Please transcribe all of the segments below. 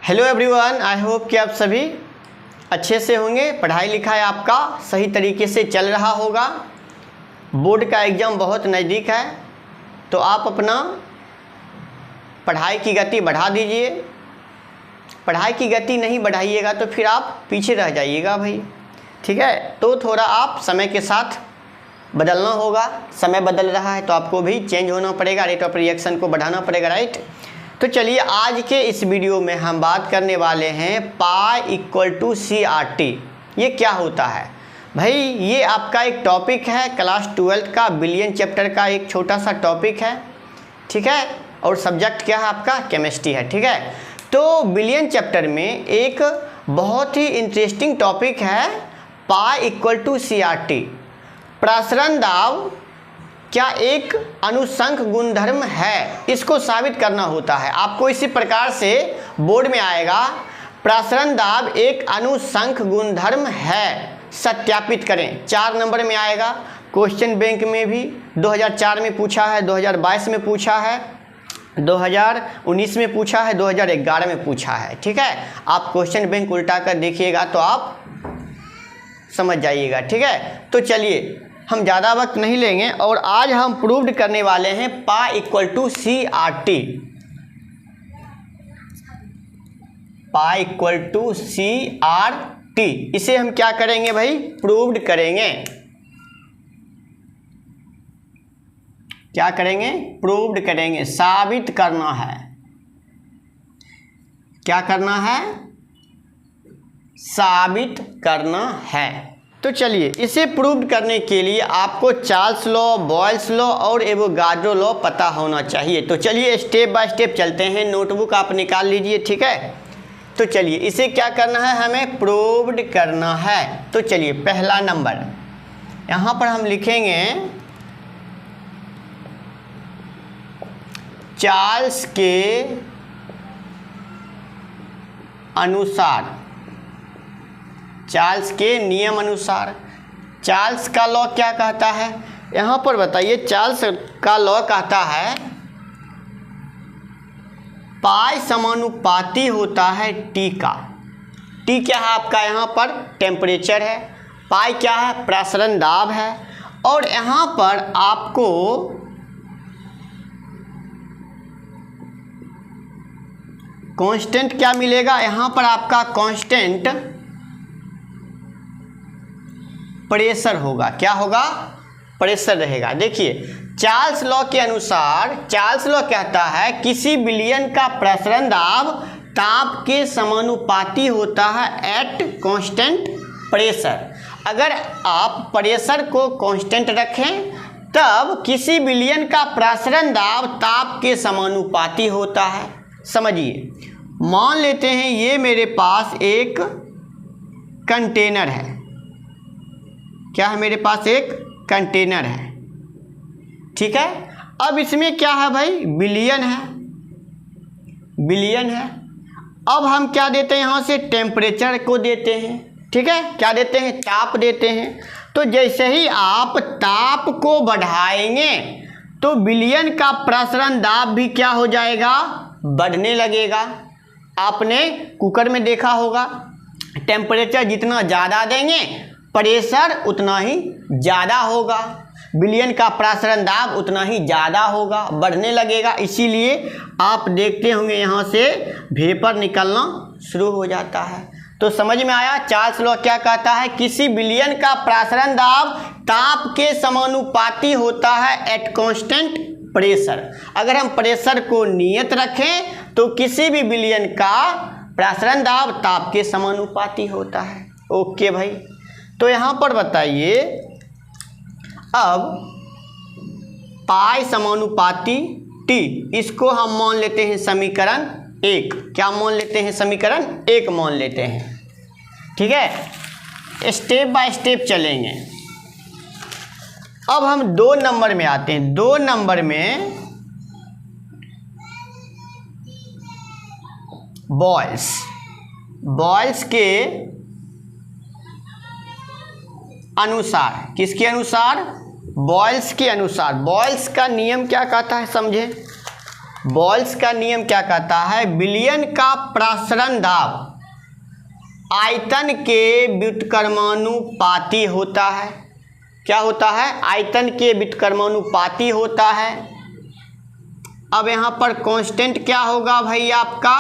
Hello everyone, I hope कि आप सभी अच्छे से होंगे। पढ़ाई लिखाई आपका सही तरीके से चल रहा होगा। बोर्ड का एग्ज़ाम बहुत नज़दीक है, तो आप अपना पढ़ाई की गति बढ़ा दीजिए। पढ़ाई की गति नहीं बढ़ाइएगा तो फिर आप पीछे रह जाइएगा भाई, ठीक है। तो थोड़ा आप समय के साथ बदलना होगा। समय बदल रहा है तो आपको भी चेंज होना पड़ेगा, रेट ऑफ रिएक्शन को बढ़ाना पड़ेगा, राइट। तो चलिए आज के इस वीडियो में हम बात करने वाले हैं पाई इक्वल टू CRT। ये क्या होता है भाई? ये आपका एक टॉपिक है, क्लास 12 का बिलियन चैप्टर का एक छोटा सा टॉपिक है, ठीक है। और सब्जेक्ट क्या है आपका? केमिस्ट्री है, ठीक है। तो बिलियन चैप्टर में एक बहुत ही इंटरेस्टिंग टॉपिक है पाई इक्वल टू CRT। प्रसरण दाब क्या एक अनुसंख गुणधर्म है, इसको साबित करना होता है। आपको इसी प्रकार से बोर्ड में आएगा, प्रसरण दाब एक अनुसंख गुणधर्म है, सत्यापित करें। 4 नंबर में आएगा। क्वेश्चन बैंक में भी 2004 में पूछा है, 2022 में पूछा है, 2019 में पूछा है, 2011 में पूछा है, ठीक है। आप क्वेश्चन बैंक उल्टा कर देखिएगा तो आप समझ जाइएगा, ठीक है। तो चलिए हम ज़्यादा वक्त नहीं लेंगे और आज हम प्रूव्ड करने वाले हैं pi equal to CRT। Pi equal to CRT, इसे हम क्या करेंगे भाई? प्रूव्ड करेंगे। क्या करेंगे? प्रूव्ड करेंगे, साबित करना है। क्या करना है? साबित करना है। तो चलिए इसे प्रूव करने के लिए आपको चार्ल्स लॉ, बॉयल्स लॉ और एवोगाड्रो लॉ पता होना चाहिए। तो चलिए स्टेप बाय स्टेप चलते हैं। नोटबुक आप निकाल लीजिए, ठीक है। तो चलिए इसे क्या करना है? हमें प्रूव्ड करना है। तो चलिए पहला नंबर यहाँ पर हम लिखेंगे, चार्ल्स के अनुसार, चार्ल्स के नियम अनुसार। चार्ल्स का लॉ क्या कहता है? यहाँ पर बताइए। चार्ल्स का लॉ कहता है पाई समानुपाती होता है टी का। टी क्या है आपका? यहाँ पर टेम्परेचर है। पाई क्या है? प्रसरण दाब है। और यहाँ पर आपको कांस्टेंट क्या मिलेगा? यहाँ पर आपका कांस्टेंट प्रेशर होगा। क्या होगा? प्रेशर रहेगा। देखिए चार्ल्स लॉ के अनुसार, चार्ल्स लॉ कहता है किसी विलयन का प्रसरण दाब ताप के समानुपाती होता है एट कांस्टेंट प्रेशर। अगर आप प्रेशर को कांस्टेंट रखें तब किसी विलयन का प्रसरण दाब ताप के समानुपाती होता है। समझिए, मान लेते हैं ये मेरे पास एक कंटेनर है। क्या है? मेरे पास एक कंटेनर है, ठीक है। अब इसमें क्या है भाई? विलयन है, विलयन है। अब हम क्या देते हैं? यहाँ से टेम्परेचर को देते हैं, ठीक है। क्या देते हैं? ताप देते हैं। तो जैसे ही आप ताप को बढ़ाएंगे तो विलयन का प्रसरण दाब भी क्या हो जाएगा? बढ़ने लगेगा। आपने कुकर में देखा होगा, टेम्परेचर जितना ज़्यादा देंगे प्रेशर उतना ही ज़्यादा होगा, विलयन का प्रसरण दाब उतना ही ज़्यादा होगा, बढ़ने लगेगा। इसीलिए आप देखते होंगे यहाँ से वेपर निकलना शुरू हो जाता है। तो समझ में आया? चार्ल्स लॉ क्या कहता है? किसी विलयन का प्रसरण दाब ताप के समानुपाती होता है एट कांस्टेंट प्रेशर। अगर हम प्रेशर को नियत रखें तो किसी भी विलयन का प्रसरण दाब ताप के समानुपाती होता है। ओके भाई। तो यहाँ पर बताइए, अब पाई समानुपाती टी, इसको हम मान लेते हैं समीकरण 1। क्या मान लेते हैं? समीकरण 1 मान लेते हैं, ठीक है। स्टेप बाय स्टेप चलेंगे। अब हम 2 नंबर में आते हैं। 2 नंबर में बॉयल्स, बॉयल्स के अनुसार। किसके अनुसार? बॉयल्स के अनुसार। बॉयल्स का नियम क्या कहता है? समझे। बॉल्स का नियम क्या कहता है, विलयन का प्रसरण दाब आयतन के व्युत्क्रमानुपाती होता है। क्या होता है, आयतन के व्युत्क्रमानुपाती होता है। अब यहाँ पर कांस्टेंट क्या होगा भाई आपका,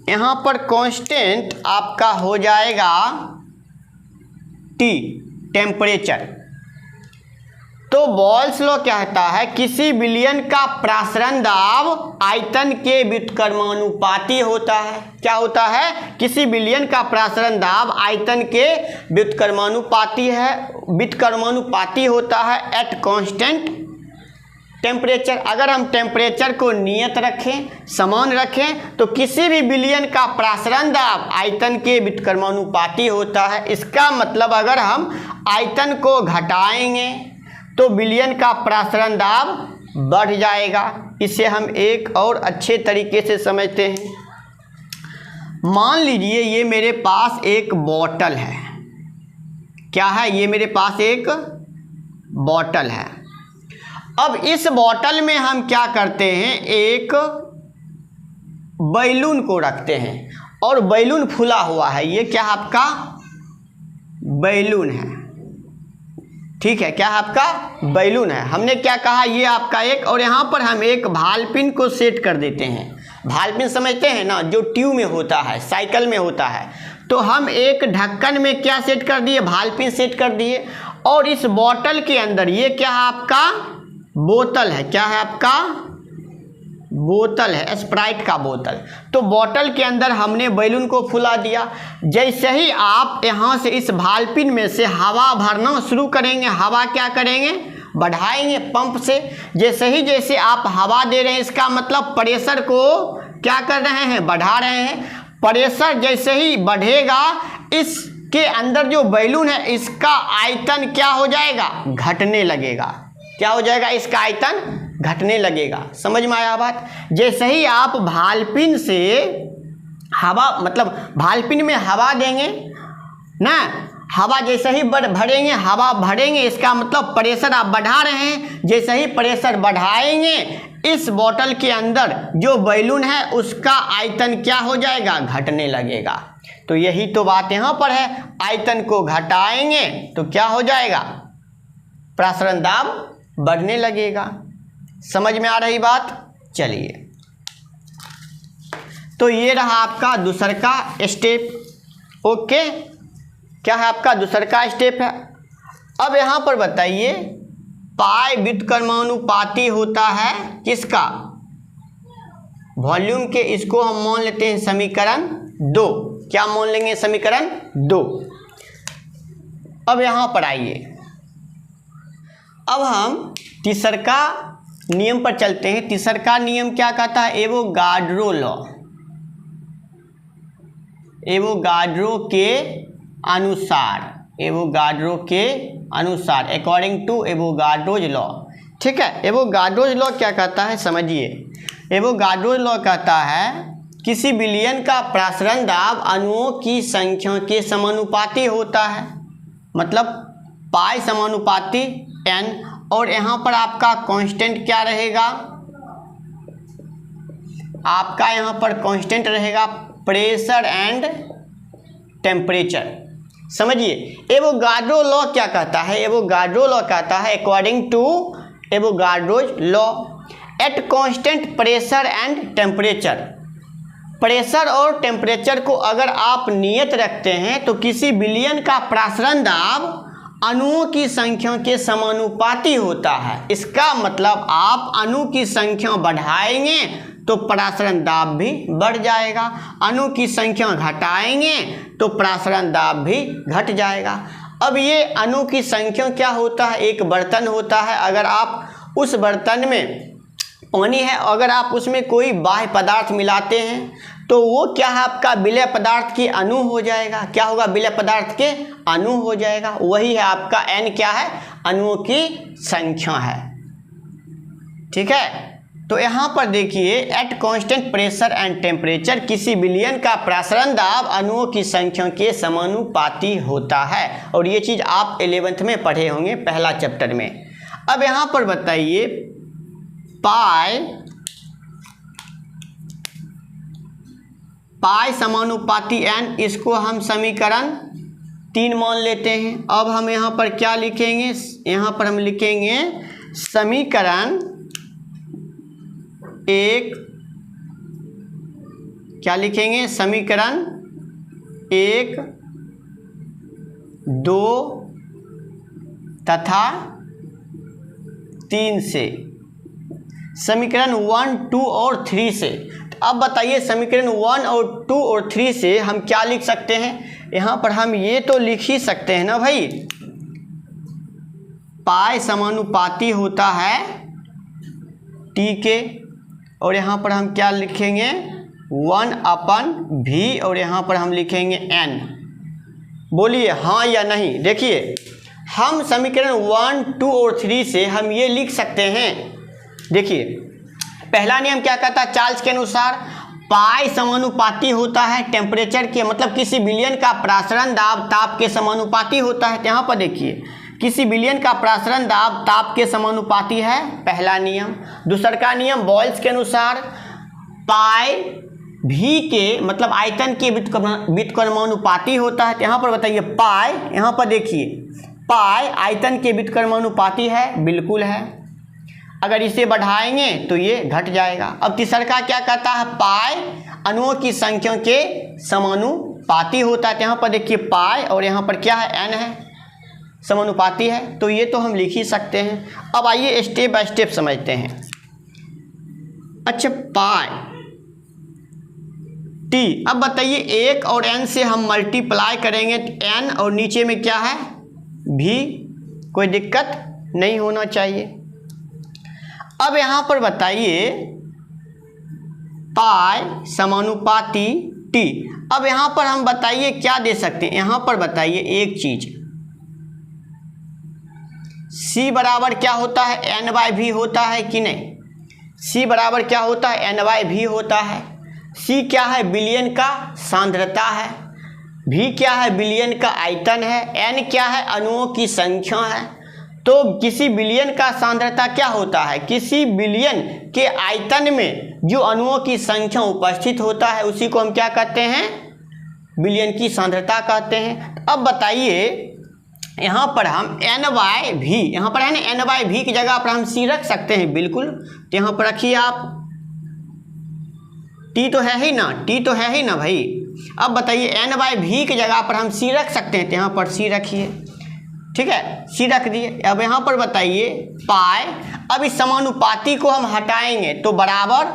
यहाँ पर कांस्टेंट आपका हो जाएगा T, टेम्परेचर। तो बॉल्स लॉ कहता है किसी विलयन का प्रसरण दाब आयतन के व्युत्क्रमानुपाती होता है। क्या होता है, किसी विलयन का प्रसरण दाब आयतन के व्युत्क्रमानुपाती होता है एट कांस्टेंट टेम्परेचर। अगर हम टेम्परेचर को नियत रखें, समान रखें, तो किसी भी विलयन का प्रसरण दाब आयतन के व्युत्क्रमानुपाती होता है। इसका मतलब अगर हम आयतन को घटाएंगे तो विलयन का प्रसरण दाब बढ़ जाएगा। इसे हम एक और अच्छे तरीके से समझते हैं। मान लीजिए ये मेरे पास एक बॉटल है। क्या है, ये मेरे पास एक बॉटल है। अब इस बॉटल में हम क्या करते हैं, एक बैलून को रखते हैं और बैलून फूला हुआ है। ये क्या आपका बैलून है, ठीक है, क्या आपका बैलून है। हमने क्या कहा, ये आपका एक, और यहाँ पर हम एक भालपिन को सेट कर देते हैं। भालपिन समझते हैं ना, जो ट्यूब में होता है, साइकिल में होता है। तो हम एक ढक्कन में क्या सेट कर दिए, भालपिन सेट कर दिए। और इस बोतल के अंदर, ये क्या है आपका बोतल है, क्या है आपका बोतल है, स्प्राइट का बोतल। तो बोतल के अंदर हमने बैलून को फुला दिया। जैसे ही आप यहाँ से इस भालपिन में से हवा भरना शुरू करेंगे, हवा क्या करेंगे, बढ़ाएंगे पंप से। जैसे आप हवा दे रहे हैं, इसका मतलब प्रेशर को क्या कर रहे हैं, बढ़ा रहे हैं। प्रेशर जैसे ही बढ़ेगा, इसके अंदर जो बैलून है इसका आयतन क्या हो जाएगा, घटने लगेगा। क्या हो जाएगा, इसका आयतन घटने लगेगा। समझ में आया बात। जैसे ही आप भालपिन से हवा, मतलब भालपिन में हवा देंगे ना, हवा जैसे ही भरेंगे, हवा भरेंगे, इसका मतलब प्रेशर आप बढ़ा रहे हैं। जैसे ही प्रेशर बढ़ाएंगे, इस बोतल के अंदर जो बैलून है उसका आयतन क्या हो जाएगा, घटने लगेगा। तो यही तो बात यहाँ पर है, आयतन को घटाएंगे तो क्या हो जाएगा, प्रसरण दाब बढ़ने लगेगा। समझ में आ रही बात। चलिए, तो ये रहा आपका दूसरा का स्टेप। ओके, क्या है आपका दूसरा का स्टेप है। अब यहाँ पर बताइए, पाई व्युत्क्रमानुपाती होता है किसका, वॉल्यूम के। इसको हम मान लेते हैं समीकरण 2। क्या मान लेंगे, समीकरण 2। अब यहाँ पर आइए, अब हम तीसरा का नियम पर चलते हैं। तीसरा का नियम क्या कहता है, एवोगाड्रो लॉ। एवोगाड्रो के अनुसार, अकॉर्डिंग टू एवोगाड्रोज लॉ। ठीक है, एवोगाड्रोज लॉ क्या कहता है, समझिए। एवोगाड्रोज लॉ कहता है किसी विलयन का प्रसरण दाब अणुओं की संख्या के समानुपाती होता है। मतलब पाई समानुपाती n, और यहाँ पर आपका कांस्टेंट क्या रहेगा, आपका यहाँ पर कांस्टेंट रहेगा प्रेशर एंड टेम्परेचर। समझिए, एवोगाड्रो लॉ क्या कहता है, एवोगाड्रो लॉ कहता है according to Avogadro's law, at constant pressure and temperature. Pressure और टेम्परेचर को अगर आप नियत रखते हैं तो किसी विलयन का प्रसरण दाब अणुओं की संख्या के समानुपाती होता है। इसका मतलब आप अणु की संख्या बढ़ाएंगे तो प्रसरण दाब भी बढ़ जाएगा, अणु की संख्या घटाएंगे तो प्रसरण दाब भी घट जाएगा। अब ये अणु की संख्या क्या होता है, एक बर्तन होता है। अगर आप उस बर्तन में पानी है, अगर आप उसमें कोई बाह्य पदार्थ मिलाते हैं तो वो क्या है, आपका विलय पदार्थ के अणु हो जाएगा। क्या होगा, विलय पदार्थ के अणु हो जाएगा। वही है आपका n, क्या है, अणुओं की संख्या है। ठीक है, तो यहाँ पर देखिए, eight constant pressure and temperature किसी विलयन का प्रसरण दाब अणुओं की संख्या के समानुपाती होता है। और ये चीज़ आप 11th में पढ़े होंगे, पहला चैप्टर में। अब यहाँ पर बताइए, पाई पाई समानुपाती n, इसको हम समीकरण 3 मान लेते हैं। अब हम यहाँ पर क्या लिखेंगे, यहाँ पर हम लिखेंगे समीकरण 1, क्या लिखेंगे, समीकरण 1, 2 तथा 3 से, समीकरण 1, 2 और 3 से। अब बताइए समीकरण 1 और 2 और 3 से हम क्या लिख सकते हैं। यहाँ पर हम ये तो लिख ही सकते हैं ना भाई, पाई समानुपाती होता है t के, और यहाँ पर हम क्या लिखेंगे 1/v, और यहाँ पर हम लिखेंगे n। बोलिए हाँ या नहीं। देखिए हम समीकरण 1, 2 और 3 से हम ये लिख सकते हैं। देखिए पहला नियम क्या कहता है, चार्ल्स के अनुसार पाई समानुपाती होता है टेम्परेचर के, मतलब किसी विलयन का प्रसारण दाब ताप के समानुपाती होता है। यहाँ पर देखिए किसी विलयन का प्रसारण दाब ताप के समानुपाती है, पहला नियम। दूसरा का नियम बॉयल्स के अनुसार पाई भी के मतलब आयतन के व्युत्क्रमानुपाती होता है। यहाँ पर बताइए पाई, यहाँ पर देखिए पाई आयतन के व्युत्क्रमानुपाती है, बिल्कुल है। अगर इसे बढ़ाएंगे तो ये घट जाएगा। अब तीसरा का क्या कहता है, पाई अणुओं की संख्या के समानुपाती होता है। यहाँ पर देखिए पाई और यहाँ पर क्या है n है, समानुपाती है, तो ये तो हम लिख ही सकते हैं। अब आइए स्टेप बाय स्टेप समझते हैं। अच्छा पाई t, अब बताइए 1 और n से हम मल्टीप्लाई करेंगे तो n और नीचे में क्या है v, कोई दिक्कत नहीं होना चाहिए। अब यहाँ पर बताइए पाई समानुपाती t। अब यहाँ पर हम बताइए क्या दे सकते हैं, यहाँ पर बताइए एक चीज, c बराबर क्या होता है n/v होता है कि नहीं, c बराबर क्या होता है n/v होता है। c क्या है, विलयन का सांद्रता है, v क्या है, विलयन का आयतन है, n क्या है, अणुओं की संख्या है। तो किसी विलयन का सांद्रता क्या होता है, किसी विलयन के आयतन में जो अणुओं की संख्या उपस्थित होता है उसी को हम क्या कहते हैं, विलयन की सांद्रता कहते हैं। अब बताइए यहाँ पर हम n/v, यहाँ पर है ना n/v की जगह पर हम c रख सकते हैं, बिल्कुल। तो यहाँ पर रखिए आप, t तो है ही ना, t तो है ही ना भाई। अब बताइए n/v की जगह पर हम c रख सकते हैं, तो यहाँ पर c रखिए, ठीक है, c रख दिए। अब यहाँ पर बताइए पाई, अब इस समानुपाती को हम हटाएंगे तो बराबर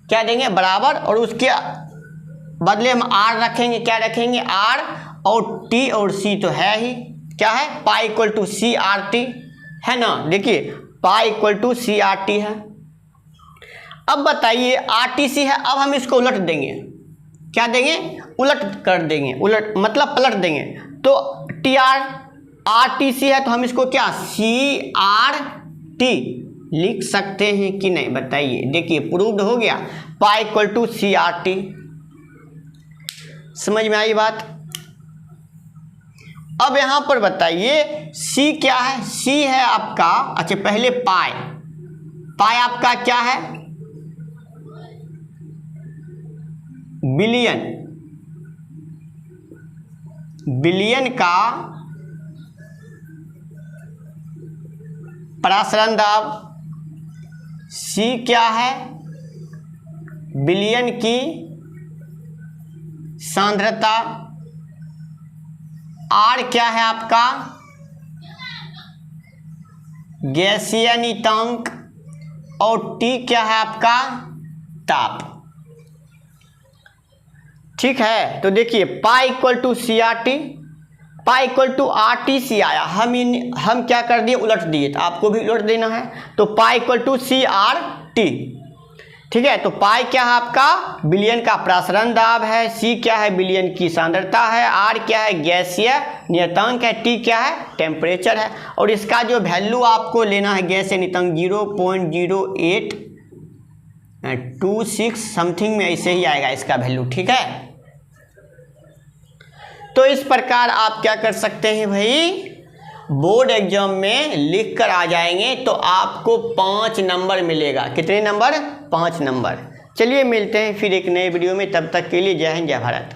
क्या देंगे, बराबर, और उसके बदले हम r रखेंगे, क्या रखेंगे r, और t और c तो है ही, क्या है पाई इक्वल टू CRT है ना। देखिए पाई इक्वल टू CRT है। अब बताइए RTC है, अब हम इसको उलट देंगे, क्या देंगे, उलट कर देंगे, उलट मतलब पलट देंगे। तो RTC है तो हम इसको क्या CRT लिख सकते हैं कि नहीं, बताइए। देखिए प्रूव्ड हो गया, पाई इक्वल टू CRT। समझ में आई बात। अब यहां पर बताइए C क्या है, C है आपका, अच्छा पहले पाई, पाई आपका क्या है, विलयन, विलयन का प्रसारण दाब। C क्या है, विलयन की सांद्रता। R क्या है आपका, गैसीय नियतांक, और T क्या है आपका, ताप। ठीक है, तो देखिए pi equal to CRT, pi equal to RTC आया, हम क्या कर दिए, उलट दिए, तो आपको भी उलट देना है। तो पाई इक्वल टू CRT, ठीक है। तो पाई क्या है आपका, विलयन का प्रसारण दाब है, C क्या है, विलयन की सांद्रता है, R क्या है, गैसीय नियतांक है, T क्या है, टेम्परेचर है। और इसका जो वैल्यू आपको लेना है गैसीय नियतांक 0.0826 समथिंग में ऐसे ही आएगा इसका वैल्यू, ठीक है। तो इस प्रकार आप क्या कर सकते हैं भाई, बोर्ड एग्जाम में लिख कर आ जाएंगे तो आपको 5 नंबर मिलेगा। कितने नंबर, 5 नंबर। चलिए मिलते हैं फिर एक नए वीडियो में, तब तक के लिए जय हिंद जय भारत।